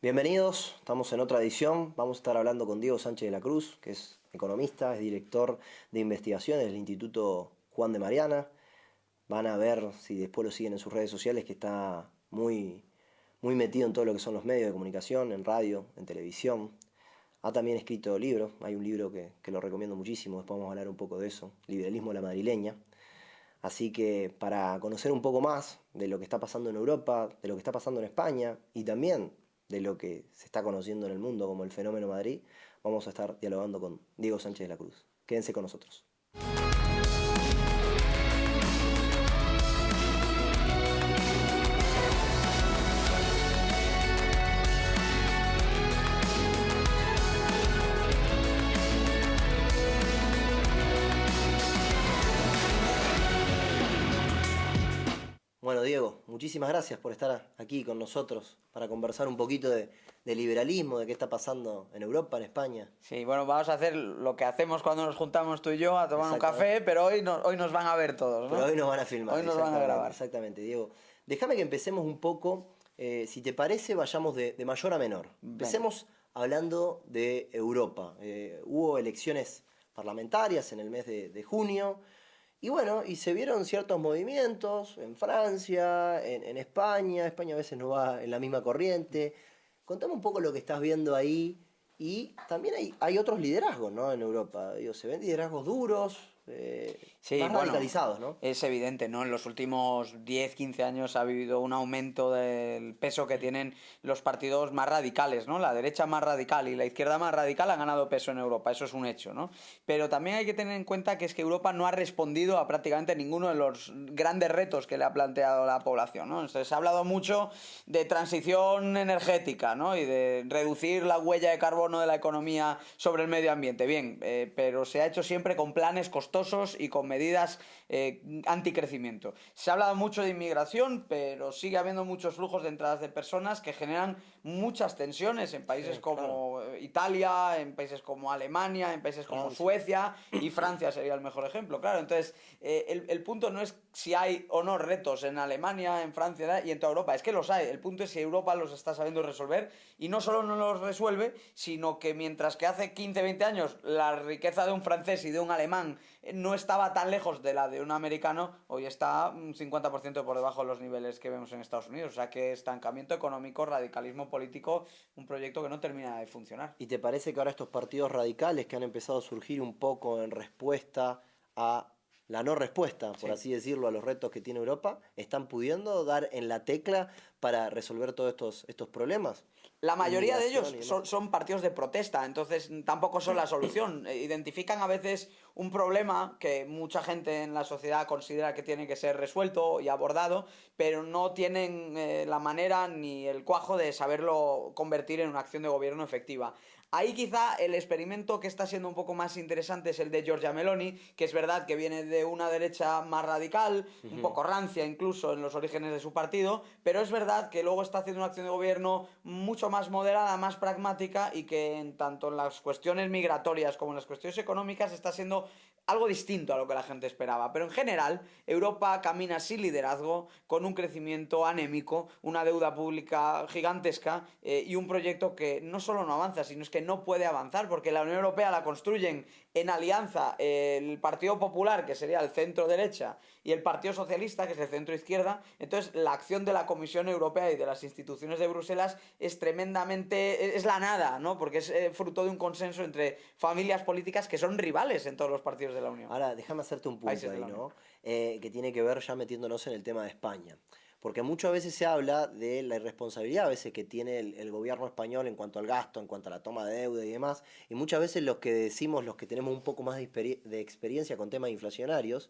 Bienvenidos, estamos en otra edición. Vamos a estar hablando con Diego Sánchez de la Cruz, que es economista, es director de investigaciones del Instituto Juan de Mariana. Van a ver, si después lo siguen en sus redes sociales, que está muy metido en todo lo que son los medios de comunicación, en radio, en televisión. Ha también escrito libros, hay un libro que lo recomiendo muchísimo, después vamos a hablar un poco de eso, Liberalismo a la madrileña. Así que para conocer un poco más de lo que está pasando en Europa, de lo que está pasando en España y también de lo que se está conociendo en el mundo como el fenómeno Madrid, vamos a estar dialogando con Diego Sánchez de la Cruz. Quédense con nosotros. Bueno, Diego, muchísimas gracias por estar aquí con nosotros para conversar un poquito de liberalismo, de qué está pasando en Europa, en España. Sí, bueno, vamos a hacer lo que hacemos cuando nos juntamos tú y yo a tomar un Exactamente. café, pero hoy nos van a ver todos, Pero ¿no? hoy nos van a filmar, Hoy nos van a grabar. exactamente, Diego. Déjame que empecemos un poco, si te parece, vayamos de mayor a menor. Venga. Empecemos hablando de Europa. Hubo elecciones parlamentarias en el mes de junio, y bueno, y se vieron ciertos movimientos en Francia, en España. España a veces no va en la misma corriente. Contame un poco lo que estás viendo ahí. Y también hay otros liderazgos, ¿no? En Europa. Digo, se ven liderazgos duros, Sí, más bueno, radicalizados, ¿no? es evidente, ¿no? En los últimos 10, 15 años ha habido un aumento del peso que tienen los partidos más radicales, ¿no? La derecha más radical y la izquierda más radical han ganado peso en Europa, eso es un hecho, ¿no? Pero también hay que tener en cuenta que es que Europa no ha respondido a prácticamente ninguno de los grandes retos que le ha planteado la población, ¿no? Entonces se ha hablado mucho de transición energética, ¿no? Y de reducir la huella de carbono de la economía sobre el medio ambiente. Bien, pero se ha hecho siempre con planes costosos y con medidas anticrecimiento. Se ha hablado mucho de inmigración, pero sigue habiendo muchos flujos de entradas de personas que generan muchas tensiones en países Sí, claro. como Italia, en países como Alemania, en países como Francia. Suecia, y Francia sería el mejor ejemplo, claro. Entonces, el punto no es si hay o no retos en Alemania, en Francia y en toda Europa, es que los hay. El punto es si Europa los está sabiendo resolver, y no solo no los resuelve, sino que mientras que hace 15, 20 años la riqueza de un francés y de un alemán no estaba tan lejos de la de un americano, hoy está un 50% por debajo de los niveles que vemos en Estados Unidos. O sea que estancamiento económico, radicalismo político, un proyecto que no termina de funcionar. ¿Y te parece que ahora estos partidos radicales que han empezado a surgir un poco en respuesta a la no respuesta, por Sí. así decirlo, a los retos que tiene Europa, están pudiendo dar en la tecla para resolver todos estos problemas? La mayoría de Inmigración ellos y demás. son partidos de protesta, entonces tampoco son la solución. Identifican a veces un problema que mucha gente en la sociedad considera que tiene que ser resuelto y abordado, pero no tienen la manera ni el cuajo de saberlo convertir en una acción de gobierno efectiva. Ahí quizá el experimento que está siendo un poco más interesante es el de Giorgia Meloni, que es verdad que viene de una derecha más radical, un poco rancia incluso en los orígenes de su partido, pero es verdad que luego está haciendo una acción de gobierno mucho más moderada, más pragmática, y que en tanto en las cuestiones migratorias como en las cuestiones económicas está siendo algo distinto a lo que la gente esperaba. Pero en general, Europa camina sin liderazgo, con un crecimiento anémico, una deuda pública gigantesca y un proyecto que no solo no avanza, sino es que no puede avanzar, porque la Unión Europea la construyen en alianza el Partido Popular, que sería el centro derecha, y el Partido Socialista, que es el centro izquierda. Entonces la acción de la Comisión Europea y de las instituciones de Bruselas es tremendamente, es la nada, ¿no? Porque es fruto de un consenso entre familias políticas que son rivales en todos los partidos de la Unión, Ahora, déjame hacerte un punto países de ahí, la Unión. ¿no? Que tiene que ver ya metiéndonos en el tema de España. Porque muchas veces se habla de la irresponsabilidad a veces que tiene el gobierno español en cuanto al gasto, en cuanto a la toma de deuda y demás. Y muchas veces los que decimos, los que tenemos un poco más de experiencia con temas inflacionarios,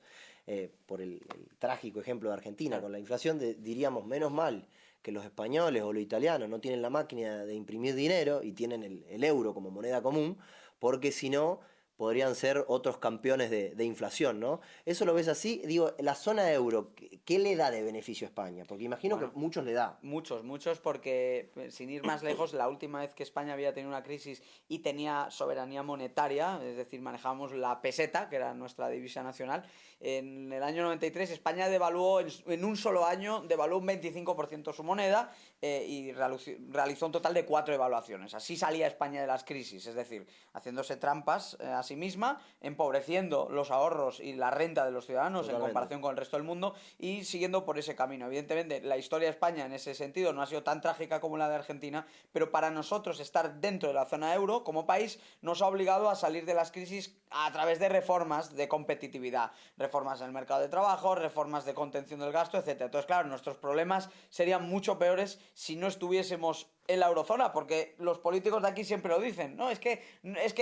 por el trágico ejemplo de Argentina con la inflación, diríamos, menos mal que los españoles o los italianos no tienen la máquina de imprimir dinero y tienen el euro como moneda común, porque si no podrían ser otros campeones de inflación, ¿no? ¿Eso lo ves así? Digo, la zona euro, ¿qué le da de beneficio a España? Porque imagino que muchos le da. Muchos, porque sin ir más lejos, la última vez que España había tenido una crisis y tenía soberanía monetaria, es decir, manejábamos la peseta, que era nuestra divisa nacional, en el año 93 España devaluó, en un solo año, devaluó un 25% su moneda y realizó un total de 4 devaluaciones. Así salía España de las crisis, es decir, haciéndose trampas a sí misma, empobreciendo los ahorros y la renta de los ciudadanos en comparación con el resto del mundo y siguiendo por ese camino. Evidentemente, la historia de España en ese sentido no ha sido tan trágica como la de Argentina, pero para nosotros estar dentro de la zona euro como país nos ha obligado a salir de las crisis a través de reformas de competitividad, reformas en el mercado de trabajo, reformas de contención del gasto, etcétera. Entonces, claro, nuestros problemas serían mucho peores si no estuviésemos en la eurozona, porque los políticos de aquí siempre lo dicen, ¿no? Es que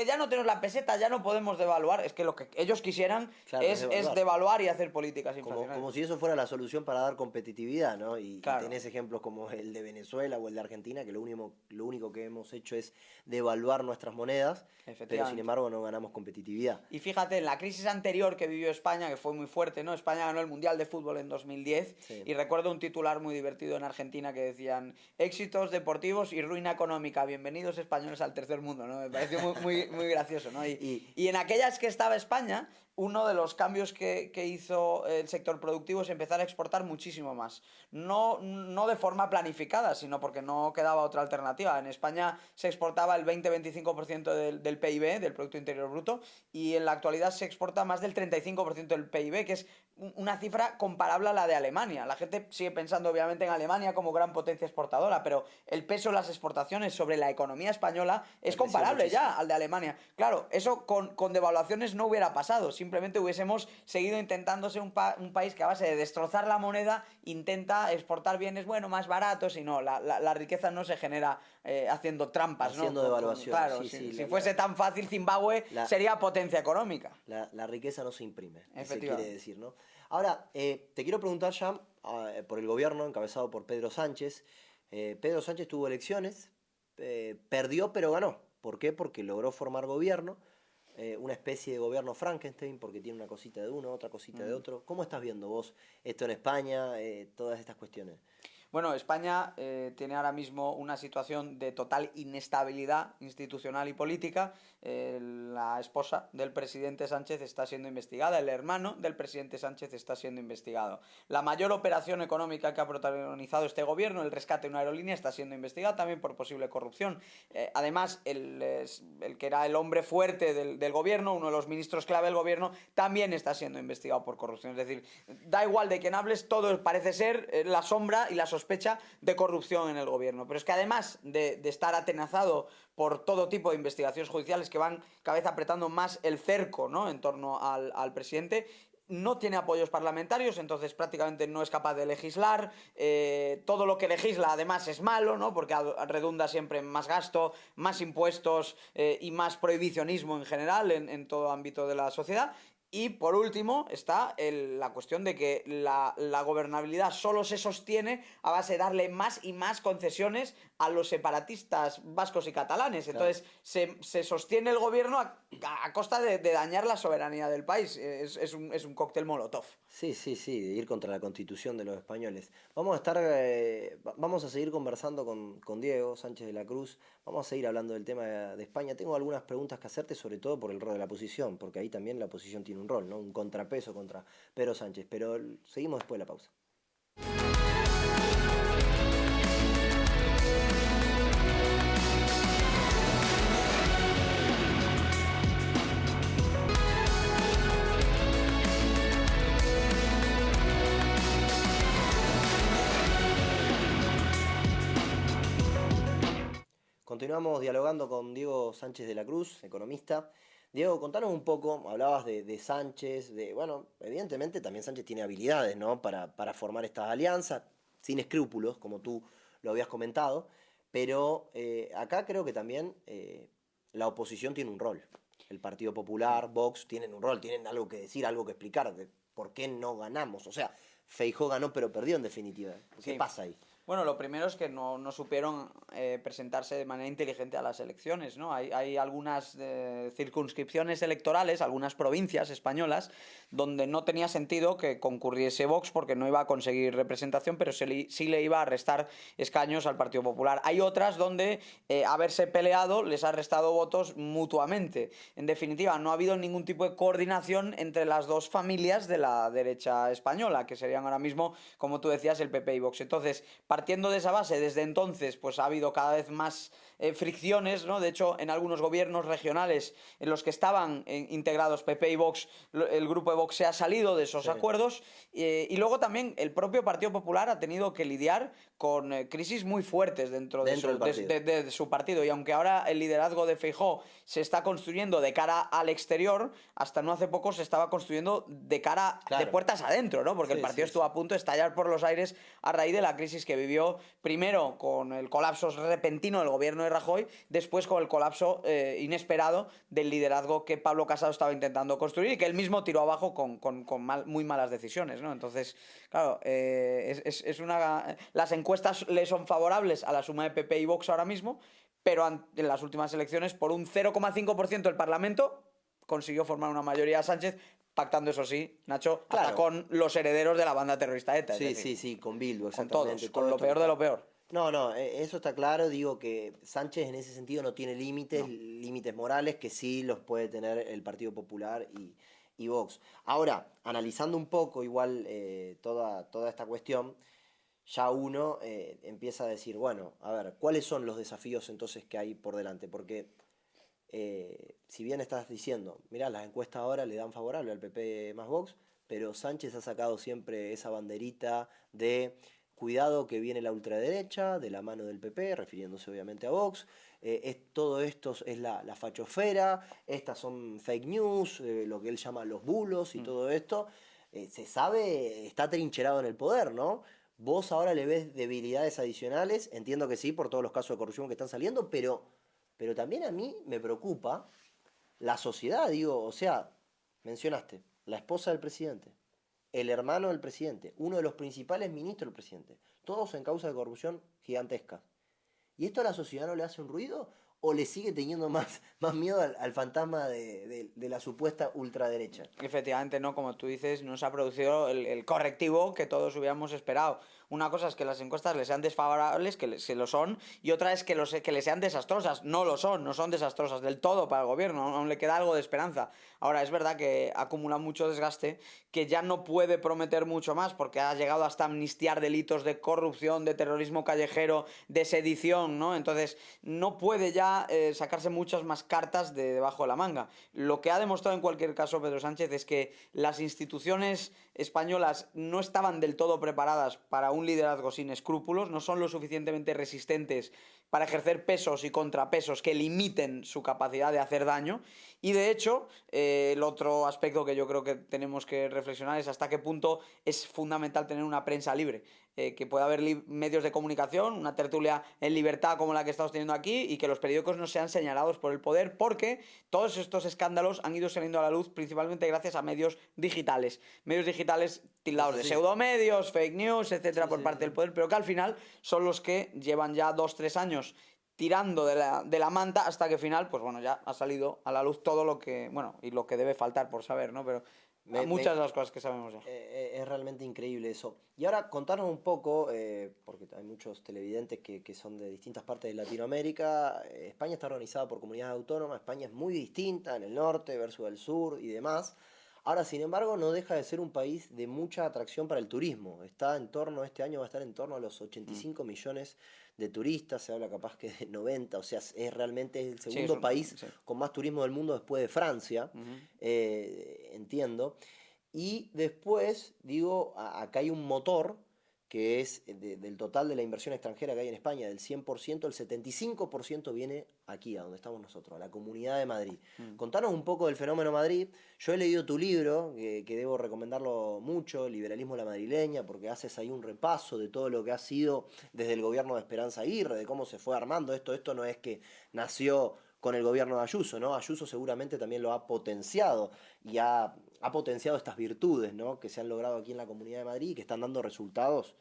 ya no tenemos la peseta, ya no podemos devaluar, es que lo que ellos quisieran es devaluar y hacer políticas inflacionarias. Como si eso fuera la solución para dar competitividad, ¿no? Y tenés ejemplos como el de Venezuela o el de Argentina, que lo único que hemos hecho es devaluar nuestras monedas, pero sin embargo no ganamos competitividad. Y fíjate, en la crisis anterior que vivió España, que fue muy fuerte, ¿no? España ganó el Mundial de Fútbol en 2010 y recuerdo un titular muy divertido en Argentina que decían éxitos deportivos y ruina económica, bienvenidos españoles al tercer mundo, ¿no? Me pareció muy gracioso, ¿no? Y en aquellas que estaba España, uno de los cambios que hizo el sector productivo es empezar a exportar muchísimo más. No de forma planificada, sino porque no quedaba otra alternativa. En España se exportaba el 20-25% del PIB, del Producto Interior Bruto, y en la actualidad se exporta más del 35% del PIB, que es una cifra comparable a la de Alemania. La gente sigue pensando obviamente en Alemania como gran potencia exportadora, pero el peso de las exportaciones sobre la economía española es comparable ya al de Alemania. Claro, eso con devaluaciones no hubiera pasado, simplemente hubiésemos seguido intentando ser un país que a base de destrozar la moneda intenta exportar bienes, más baratos, y no, la riqueza no se genera haciendo trampas, haciendo devaluaciones. Claro, si fuese tan fácil, Zimbabue sería potencia económica. La riqueza no se imprime, se quiere decir, ¿no? Ahora, te quiero preguntar ya por el gobierno encabezado por Pedro Sánchez. Pedro Sánchez tuvo elecciones, perdió pero ganó. ¿Por qué? Porque logró formar gobierno, una especie de gobierno Frankenstein, porque tiene una cosita de uno, otra cosita de otro. ¿Cómo estás viendo vos esto en España, todas estas cuestiones? Bueno, España tiene ahora mismo una situación de total inestabilidad institucional y política. La esposa del presidente Sánchez está siendo investigada, el hermano del presidente Sánchez está siendo investigado. La mayor operación económica que ha protagonizado este gobierno, el rescate de una aerolínea, está siendo investigada también por posible corrupción. Además, el que era el hombre fuerte del gobierno, uno de los ministros clave del gobierno, también está siendo investigado por corrupción. Es decir, da igual de quién hables, todo parece ser la sombra y la sospecha de corrupción en el gobierno. Pero es que además de estar atenazado por todo tipo de investigaciones judiciales que van cada vez apretando más el cerco, ¿no?, en torno al presidente, no tiene apoyos parlamentarios, entonces prácticamente no es capaz de legislar. Todo lo que legisla además es malo, ¿no?, porque redunda siempre en más gasto, más impuestos y más prohibicionismo en general en todo ámbito de la sociedad. Y por último está la cuestión de que la gobernabilidad solo se sostiene a base de darle más y más concesiones a los separatistas vascos y catalanes. Entonces se sostiene el gobierno a costa de dañar la soberanía del país. Es un cóctel molotov. Sí, de ir contra la Constitución de los españoles. Vamos a seguir conversando con Diego Sánchez de la Cruz. Vamos a seguir hablando del tema de España. Tengo algunas preguntas que hacerte, sobre todo por el rol de la oposición, porque ahí también la oposición tiene un rol, ¿no? Un contrapeso contra Pedro Sánchez. Pero seguimos después de la pausa. Continuamos dialogando con Diego Sánchez de la Cruz, economista. Diego, contanos un poco, hablabas de Sánchez, bueno, evidentemente también Sánchez tiene habilidades, ¿no?, para formar estas alianzas, sin escrúpulos, como tú lo habías comentado, pero acá creo que también la oposición tiene un rol. El Partido Popular, Vox, tienen un rol, tienen algo que decir, algo que explicar de por qué no ganamos. O sea, Feijóo ganó pero perdió en definitiva. ¿Qué pasa ahí? Bueno, lo primero es que no supieron presentarse de manera inteligente a las elecciones, ¿no? Hay algunas circunscripciones electorales, algunas provincias españolas, donde no tenía sentido que concurriese Vox porque no iba a conseguir representación, pero sí le iba a restar escaños al Partido Popular. Hay otras donde haberse peleado les ha restado votos mutuamente. En definitiva, no ha habido ningún tipo de coordinación entre las dos familias de la derecha española, que serían ahora mismo, como tú decías, el PP y Vox. Entonces, partiendo de esa base, desde entonces, pues ha habido cada vez más fricciones, ¿no? De hecho, en algunos gobiernos regionales en los que estaban integrados PP y Vox, el grupo de Vox se ha salido de esos Sí. acuerdos, y luego también el propio Partido Popular ha tenido que lidiar con crisis muy fuertes dentro Del partido. de su partido, y aunque ahora el liderazgo de Feijóo se está construyendo de cara al exterior, hasta no hace poco se estaba construyendo de cara de Claro. puertas adentro, ¿no? Porque Sí, el partido sí, estuvo sí. a punto de estallar por los aires a raíz de la crisis que vivió primero con el colapso repentino del gobierno de Rajoy, después con el colapso inesperado del liderazgo que Pablo Casado estaba intentando construir y que él mismo tiró abajo con muy malas decisiones, ¿no? Entonces, claro, las encuestas le son favorables a la suma de PP y Vox ahora mismo, pero en las últimas elecciones, por un 0,5% del Parlamento, consiguió formar una mayoría Sánchez, pactando, eso sí, Nacho, hasta Claro. con los herederos de la banda terrorista ETA. Sí, es decir, sí, con Bildu, con exactamente. todos, con Todo lo esto que peor de está. lo peor. No, no, eso está claro. Digo que Sánchez en ese sentido no tiene límites, No. límites morales, que sí los puede tener el Partido Popular y Vox. Ahora, analizando un poco igual toda esta cuestión, ya uno empieza a decir, bueno, a ver, ¿cuáles son los desafíos entonces que hay por delante? Porque si bien estás diciendo, mirá, las encuestas ahora le dan favorable al PP más Vox, pero Sánchez ha sacado siempre esa banderita de cuidado que viene la ultraderecha, de la mano del PP, refiriéndose obviamente a Vox. Todo esto es la fachosfera, estas son fake news, lo que él llama los bulos y todo esto. Se sabe, está trincherado en el poder, ¿no? Vos ahora le ves debilidades adicionales, entiendo que sí, por todos los casos de corrupción que están saliendo, pero también a mí me preocupa la sociedad, digo, o sea, mencionaste, la esposa del presidente, el hermano del presidente, uno de los principales ministros del presidente, todos en causa de corrupción gigantesca. ¿Y esto a la sociedad no le hace un ruido? ¿O le sigue teniendo más miedo al fantasma de la supuesta ultraderecha? Efectivamente, ¿no? Como tú dices, no se ha producido el correctivo que todos hubiéramos esperado. Una cosa es que las encuestas le sean desfavorables, que se lo son, y otra es que le sean desastrosas. No lo son, no son desastrosas del todo para el gobierno, aún le queda algo de esperanza. Ahora, es verdad que acumula mucho desgaste, que ya no puede prometer mucho más, porque ha llegado hasta amnistiar delitos de corrupción, de terrorismo callejero, de sedición, ¿no? Entonces, no puede ya sacarse muchas más cartas de debajo de la manga. Lo que ha demostrado en cualquier caso Pedro Sánchez es que las instituciones españolas no estaban del todo preparadas para un liderazgo sin escrúpulos, no son lo suficientemente resistentes para ejercer pesos y contrapesos que limiten su capacidad de hacer daño. Y de hecho, el otro aspecto que yo creo que tenemos que reflexionar es hasta qué punto es fundamental tener una prensa libre, que pueda haber medios de comunicación, una tertulia en libertad como la que estamos teniendo aquí, y que los periódicos no sean señalados por el poder, porque todos estos escándalos han ido saliendo a la luz principalmente gracias a medios digitales tildados de Sí, pseudomedios, fake news, etcétera, sí, por sí, parte del sí. poder, pero que al final son los que llevan ya 2 o 3 años tirando de la manta hasta que al final, pues bueno, ya ha salido a la luz todo lo que, bueno, y lo que debe faltar por saber, ¿no? Pero Me, muchas me- de las cosas que sabemos ya. es realmente increíble eso. Y ahora contanos un poco, porque hay muchos televidentes que son de distintas partes de Latinoamérica. España está organizada por comunidades autónomas, España es muy distinta en el norte versus el sur y demás. Ahora, sin embargo, no deja de ser un país de mucha atracción para el turismo. Este año va a estar en torno a los Mm. 85 millones de turistas, se habla capaz que de 90, o sea, es realmente el Sí, segundo país sí. con más turismo del mundo después de Francia, Ujú. entiendo. Y después, digo, acá hay un motor que es del total de la inversión extranjera que hay en España, del 100%, el 75% viene aquí, a donde estamos nosotros, a la Comunidad de Madrid. Mm. Contanos un poco del fenómeno Madrid. Yo he leído tu libro, que debo recomendarlo mucho, Liberalismo a la Madrileña, porque haces ahí un repaso de todo lo que ha sido desde el gobierno de Esperanza Aguirre, de cómo se fue armando esto. Esto no es que nació con el gobierno de Ayuso, ¿no? Ayuso seguramente también lo ha potenciado y ha potenciado estas virtudes, ¿no? Que se han logrado aquí en la Comunidad de Madrid y que están dando resultados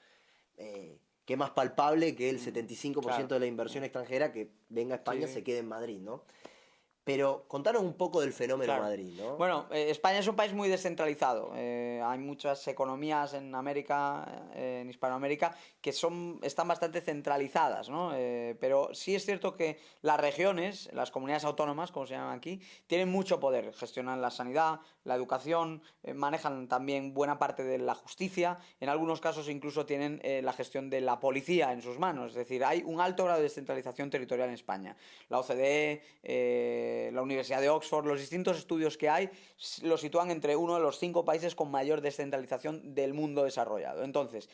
qué más palpable que el 75% de la inversión Claro. extranjera que venga a España Sí. se quede en Madrid, ¿no? Pero contanos un poco del fenómeno Claro. Madrid, ¿no? Bueno, España es un país muy descentralizado. Hay muchas economías en América, en Hispanoamérica, que están bastante centralizadas, ¿no? Pero sí es cierto que las regiones, las comunidades autónomas, como se llaman aquí, tienen mucho poder. Gestionan la sanidad, la educación, manejan también buena parte de la justicia. En algunos casos incluso tienen la gestión de la policía en sus manos. Es decir, hay un alto grado de descentralización territorial en España. La OCDE, la Universidad de Oxford, los distintos estudios que hay lo sitúan entre uno de los 5 países con mayor descentralización del mundo desarrollado. Entonces,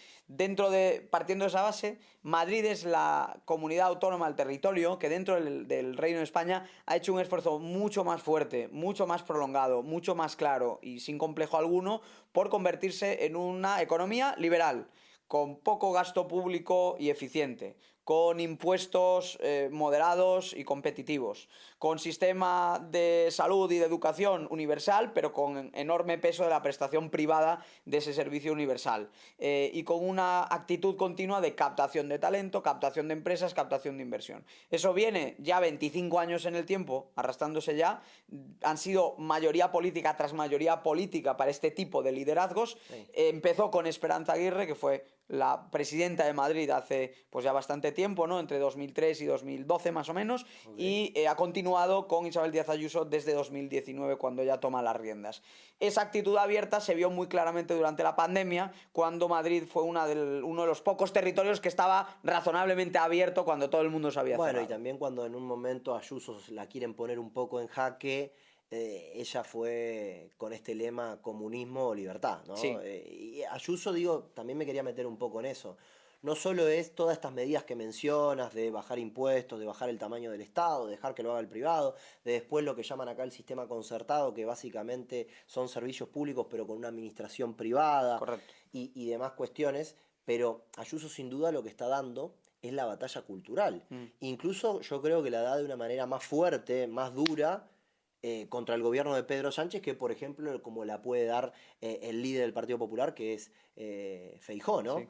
partiendo de esa base, Madrid es la comunidad autónoma, el territorio que dentro del Reino de España ha hecho un esfuerzo mucho más fuerte, mucho más prolongado, mucho más claro y sin complejo alguno por convertirse en una economía liberal, con poco gasto público y eficiente, con impuestos moderados y competitivos, con sistema de salud y de educación universal, pero con enorme peso de la prestación privada de ese servicio universal, y con una actitud continua de captación de talento, captación de empresas, captación de inversión. Eso viene ya 25 años en el tiempo, arrastrándose ya, han sido mayoría política tras mayoría política para este tipo de liderazgos. Sí. Empezó con Esperanza Aguirre, que fue la presidenta de Madrid hace pues ya bastante tiempo, ¿no? Entre 2003 y 2012 más o menos, Okay. y ha continuado con Isabel Díaz Ayuso desde 2019 cuando ya toma las riendas. Esa actitud abierta se vio muy claramente durante la pandemia, cuando Madrid fue uno de los pocos territorios que estaba razonablemente abierto cuando todo el mundo se había Bueno, y cerrado. también cuando en un momento Ayuso la quieren poner un poco en jaque, ella fue con este lema comunismo o libertad, ¿no? Sí. Y Ayuso, digo, también me quería meter un poco en eso. No solo es todas estas medidas que mencionas de bajar impuestos, de bajar el tamaño del Estado, de dejar que lo haga el privado, de después lo que llaman acá el sistema concertado, que básicamente son servicios públicos pero con una administración privada Correcto. y demás cuestiones, pero Ayuso sin duda lo que está dando es la batalla cultural. Mm. Incluso yo creo que la da de una manera más fuerte, más dura, contra el gobierno de Pedro Sánchez, que por ejemplo como la puede dar el líder del Partido Popular, que es Feijóo, ¿no? Sí.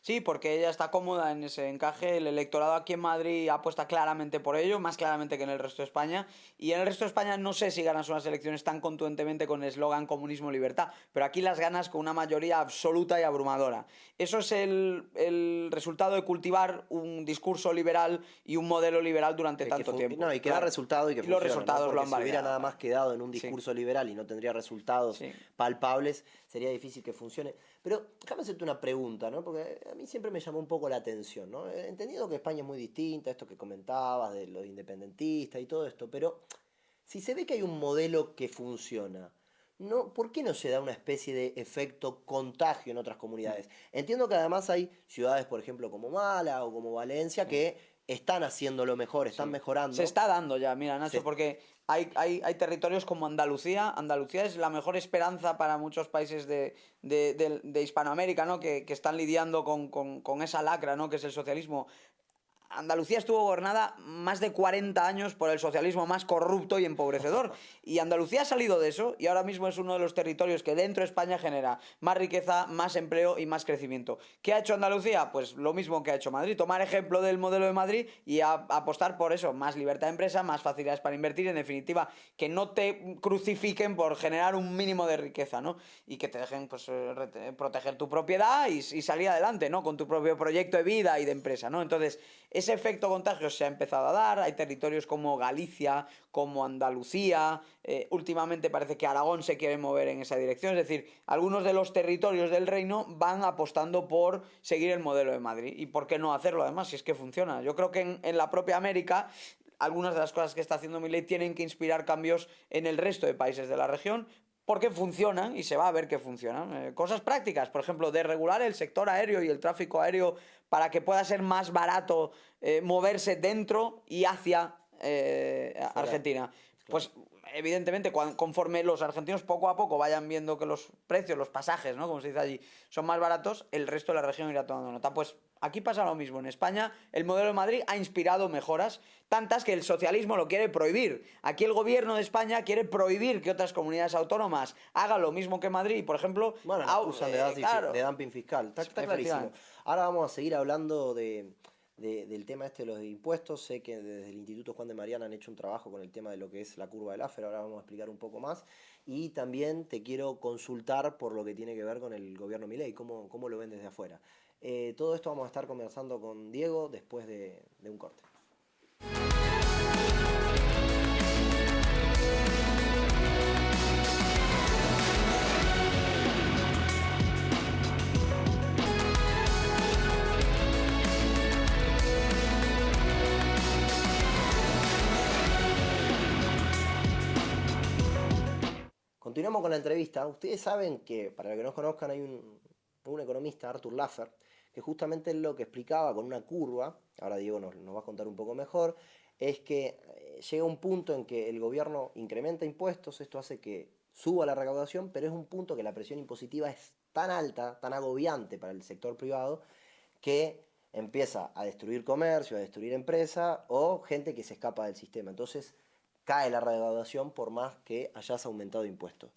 Sí, porque ella está cómoda en ese encaje. El electorado aquí en Madrid apuesta claramente por ello, más claramente que en el resto de España. Y en el resto de España no sé si ganas unas elecciones tan contundentemente con el eslogan comunismo-libertad, pero aquí las ganas con una mayoría absoluta y abrumadora. Eso es el resultado de cultivar un discurso liberal y un modelo liberal durante tanto tiempo. No, y que da Claro. resultado y que Y los funciona, ¿no? resultados Porque lo han si hubiera validado, nada claro. más quedado en un Sí, discurso liberal y no tendría resultados sí. palpables, sería difícil que funcione. Pero déjame hacerte una pregunta, ¿no? Porque a mí siempre me llamó un poco la atención, ¿no? He entendido que España es muy distinta, esto que comentabas de los independentistas y todo esto, pero si se ve que hay un modelo que funciona, no, ¿por qué no se da una especie de efecto contagio en otras comunidades? Entiendo que además hay ciudades, por ejemplo, como Málaga o como Valencia, que están haciéndolo mejor, están Sí. Se mejorando. está dando ya, mira, Nacho, Se- porque hay territorios como Andalucía. Andalucía es la mejor esperanza para muchos países de Hispanoamérica, ¿no? Que están lidiando con esa lacra, ¿no? Que es el socialismo. Andalucía estuvo gobernada más de 40 años por el socialismo más corrupto y empobrecedor. Y Andalucía ha salido de eso y ahora mismo es uno de los territorios que dentro de España genera más riqueza, más empleo y más crecimiento. ¿Qué ha hecho Andalucía? Pues lo mismo que ha hecho Madrid. Tomar ejemplo del modelo de Madrid y apostar por eso. Más libertad de empresa, más facilidades para invertir. En definitiva, que no te crucifiquen por generar un mínimo de riqueza, ¿no? Y que te dejen pues, proteger tu propiedad y salir adelante, ¿no? Con tu propio proyecto de vida y de empresa, ¿no? Entonces, ese efecto contagio se ha empezado a dar. Hay territorios como Galicia, como Andalucía. Últimamente parece que Aragón se quiere mover en esa dirección. Es decir, algunos de los territorios del reino van apostando por seguir el modelo de Madrid. ¿Y por qué no hacerlo además si es que funciona? Yo creo que en la propia América algunas de las cosas que está haciendo Milei tienen que inspirar cambios en el resto de países de la región, porque funcionan y se va a ver que funcionan. Cosas prácticas, por ejemplo, de regular el sector aéreo y el tráfico aéreo para que pueda ser más barato moverse dentro y hacia Fuera, Argentina. claro. Pues evidentemente, conforme los argentinos poco a poco vayan viendo que los precios, los pasajes, ¿no? Como se dice allí, son más baratos, el resto de la región irá tomando nota. Pues aquí pasa lo mismo. En España, el modelo de Madrid ha inspirado mejoras, tantas que el socialismo lo quiere prohibir. Aquí el gobierno de España quiere prohibir que otras comunidades autónomas hagan lo mismo que Madrid. Y, por ejemplo, Bueno, nos acusan claro, de dumping fiscal. Está clarísimo. Ahora vamos a seguir hablando del tema de los impuestos. Sé que desde el Instituto Juan de Mariana han hecho un trabajo con el tema de lo que es la curva de Laffer. Ahora vamos a explicar un poco más. Y también te quiero consultar por lo que tiene que ver con el gobierno Milei, cómo lo ven desde afuera. Todo esto vamos a estar conversando con Diego después de un corte. Continuamos con la entrevista. Ustedes saben que, para los que no conozcan, hay un economista, Arthur Laffer, que justamente es lo que explicaba con una curva, ahora Diego nos va a contar un poco mejor, es que llega un punto en que el gobierno incrementa impuestos, esto hace que suba la recaudación, pero es un punto que la presión impositiva es tan alta, tan agobiante para el sector privado, que empieza a destruir comercio, a destruir empresas o gente que se escapa del sistema. Entonces cae la recaudación por más que hayas aumentado impuestos.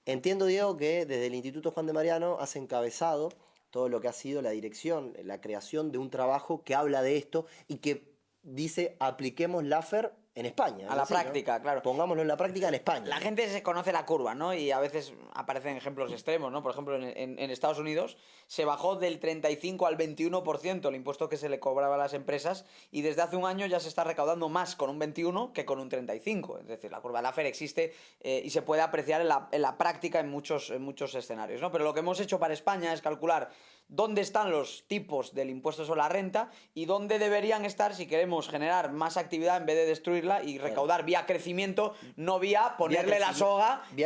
Entiendo, Diego, que desde el Instituto Juan de Mariano has encabezado todo lo que ha sido la dirección, la creación de un trabajo que habla de esto y que dice apliquemos Laffer en España. A la práctica, ¿no? Claro. Pongámoslo en la práctica en España. La gente se conoce la curva, ¿no? Y a veces aparecen ejemplos extremos, ¿no? Por ejemplo, en Estados Unidos se bajó del 35 al 21% el impuesto que se le cobraba a las empresas y desde hace un año ya se está recaudando más con un 21 que con un 35. Es decir, la curva de Laffer existe y se puede apreciar en la práctica en muchos escenarios, ¿no? Pero lo que hemos hecho para España es calcular dónde están los tipos del impuesto sobre la renta y dónde deberían estar si queremos generar más actividad en vez de destruirla y recaudar vía crecimiento, no vía ponerle la soga y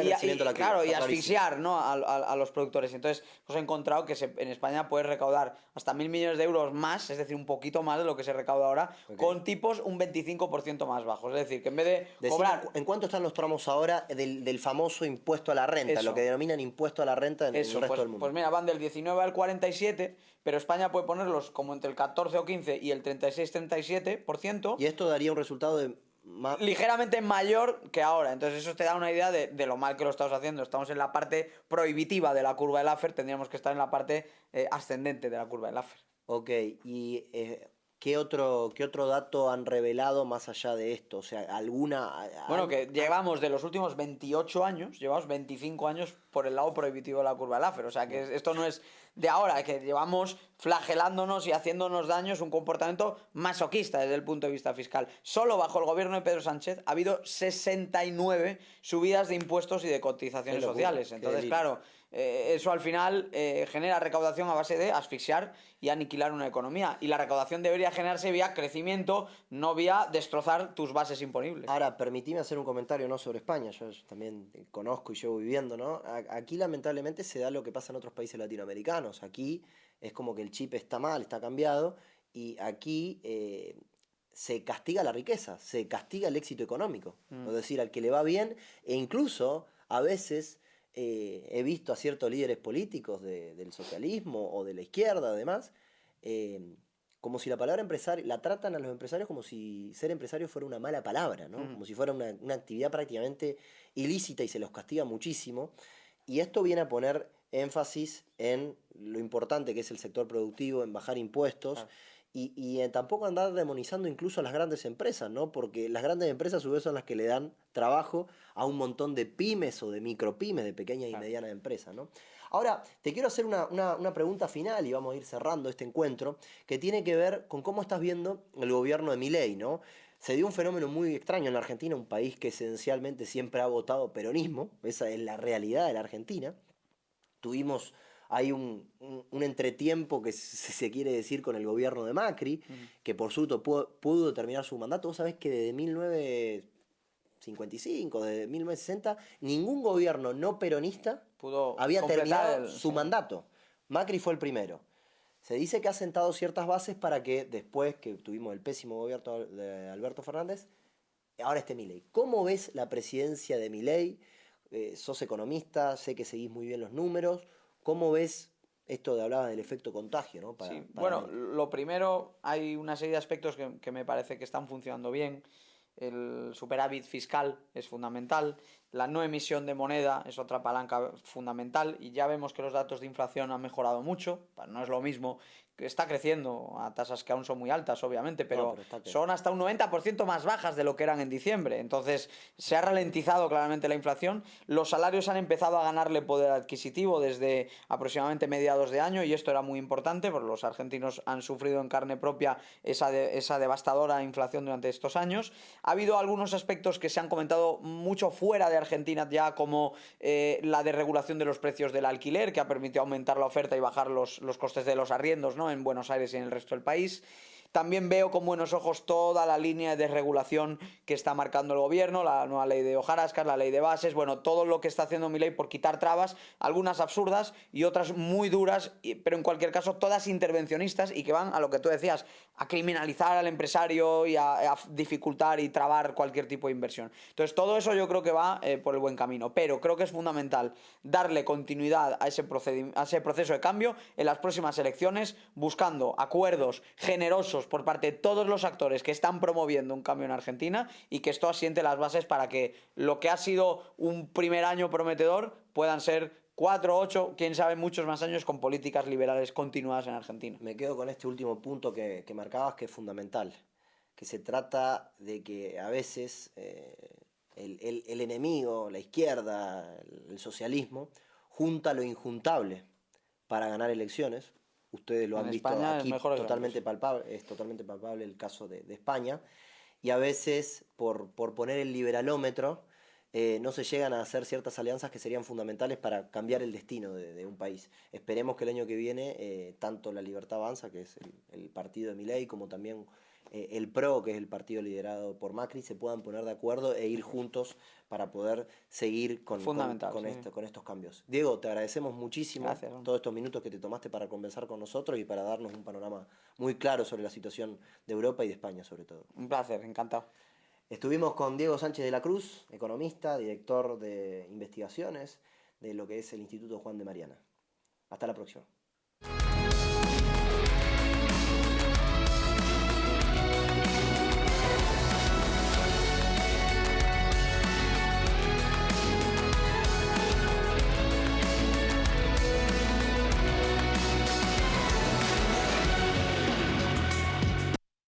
asfixiar, ¿no? a los productores. Entonces, hemos encontrado que en España puedes recaudar hasta 1.000 millones de euros más, es decir, un poquito más de lo que se recauda ahora, con tipos un 25% más bajos. Es decir, que en vez de cobrar... ¿En cuánto están los tramos ahora del famoso impuesto a la renta, lo que denominan impuesto a la renta en el resto del mundo? Pues mira, van del 19 al 47, pero España puede ponerlos como entre el 14 o 15 y el 36-37%. Y esto daría un resultado de ligeramente mayor que ahora. Entonces eso te da una idea de lo mal que lo estamos haciendo. Estamos en la parte prohibitiva de la curva de Laffer, tendríamos que estar en la parte ascendente de la curva de Laffer. Ok, y ¿qué otro dato han revelado más allá de esto? O sea, Bueno, que llevamos de los últimos 28 años, llevamos 25 años por el lado prohibitivo de la curva de Laffer. O sea, que esto no es de ahora, que llevamos flagelándonos y haciéndonos daños, un comportamiento masoquista desde el punto de vista fiscal. Solo bajo el gobierno de Pedro Sánchez ha habido 69 subidas de impuestos y de cotizaciones sociales. Entonces, claro, eso al final genera recaudación a base de asfixiar y aniquilar una economía. Y la recaudación debería generarse vía crecimiento, no vía destrozar tus bases imponibles. Ahora, permitime hacer un comentario no sobre España, yo también conozco y llevo viviendo, ¿no? Aquí lamentablemente se da lo que pasa en otros países latinoamericanos. Aquí es como que el chip está mal, está cambiado, y aquí se castiga la riqueza, se castiga el éxito económico. Es decir, al que le va bien, e incluso a veces he visto a ciertos líderes políticos del socialismo o de la izquierda, además, como si la palabra empresario, la tratan a los empresarios como si ser empresario fuera una mala palabra, ¿no? Como si fuera una actividad prácticamente ilícita y se los castiga muchísimo. Y esto viene a poner énfasis en lo importante que es el sector productivo, en bajar impuestos y tampoco andar demonizando incluso a las grandes empresas, ¿no? Porque las grandes empresas a su vez son las que le dan trabajo a un montón de pymes o de micropymes, de pequeñas y medianas empresas, ¿no? Ahora, te quiero hacer una pregunta final y vamos a ir cerrando este encuentro, que tiene que ver con cómo estás viendo el gobierno de Milei, ¿no? Se dio un fenómeno muy extraño en la Argentina, un país que esencialmente siempre ha votado peronismo, esa es la realidad de la Argentina. Tuvimos ahí un entretiempo que se quiere decir con el gobierno de Macri, que por supuesto pudo terminar su mandato. Vos sabés que desde 1955, desde 1960, ningún gobierno no peronista había terminado su mandato. Macri fue el primero. Se dice que ha sentado ciertas bases para que después que tuvimos el pésimo gobierno de Alberto Fernández, ahora esté Milei. ¿Cómo ves la presidencia de Milei? Sos economista, sé que seguís muy bien los números. ¿Cómo ves esto de hablabas del efecto contagio, ¿no? Sí, Para bueno, América. lo primero, hay una serie de aspectos que me parece que están funcionando bien. El superávit fiscal es fundamental, la no emisión de moneda es otra palanca fundamental y ya vemos que los datos de inflación han mejorado mucho, no es lo mismo, que está creciendo a tasas que aún son muy altas, obviamente, No, pero pero está que. son hasta un 90% más bajas de lo que eran en diciembre. Entonces, se ha ralentizado claramente la inflación, los salarios han empezado a ganarle poder adquisitivo desde aproximadamente mediados de año y esto era muy importante porque los argentinos han sufrido en carne propia esa devastadora inflación durante estos años. Ha habido algunos aspectos que se han comentado mucho fuera de Argentina ya, como la desregulación de los precios del alquiler, que ha permitido aumentar la oferta y bajar los costes de los arriendos, ¿no?, en Buenos Aires y en el resto del país. También veo con buenos ojos toda la línea de desregulación que está marcando el gobierno, la nueva ley de hojarascas, la ley de bases, bueno, todo lo que está haciendo Milei por quitar trabas, algunas absurdas y otras muy duras, pero en cualquier caso todas intervencionistas y que van a lo que tú decías, a criminalizar al empresario y a dificultar y trabar cualquier tipo de inversión. Entonces todo eso yo creo que va por el buen camino, pero creo que es fundamental darle continuidad a ese proceso de cambio en las próximas elecciones, buscando acuerdos generosos por parte de todos los actores que están promoviendo un cambio en Argentina y que esto asiente las bases para que lo que ha sido un primer año prometedor puedan ser 4, 8, quién sabe, muchos más años con políticas liberales continuadas en Argentina. Me quedo con este último punto que marcabas, que es fundamental, que se trata de que a veces el enemigo, la izquierda, el socialismo, junta lo injuntable para ganar elecciones. Ustedes lo En han visto España el aquí mejor ejemplo, totalmente sí. palpable, es totalmente palpable el caso de España, y a veces por poner el liberalómetro no se llegan a hacer ciertas alianzas que serían fundamentales para cambiar el destino de un país. Esperemos que el año que viene tanto la Libertad Avanza, que es el partido de Milei, como también el PRO, que es el partido liderado por Macri, se puedan poner de acuerdo e ir juntos para poder seguir Fundamental, sí. con estos cambios. Diego, te agradecemos muchísimo Gracias. todos estos minutos que te tomaste para conversar con nosotros y para darnos un panorama muy claro sobre la situación de Europa y de España sobre todo. Un placer, encantado. Estuvimos con Diego Sánchez de la Cruz, economista, director de investigaciones de lo que es el Instituto Juan de Mariana. Hasta la próxima.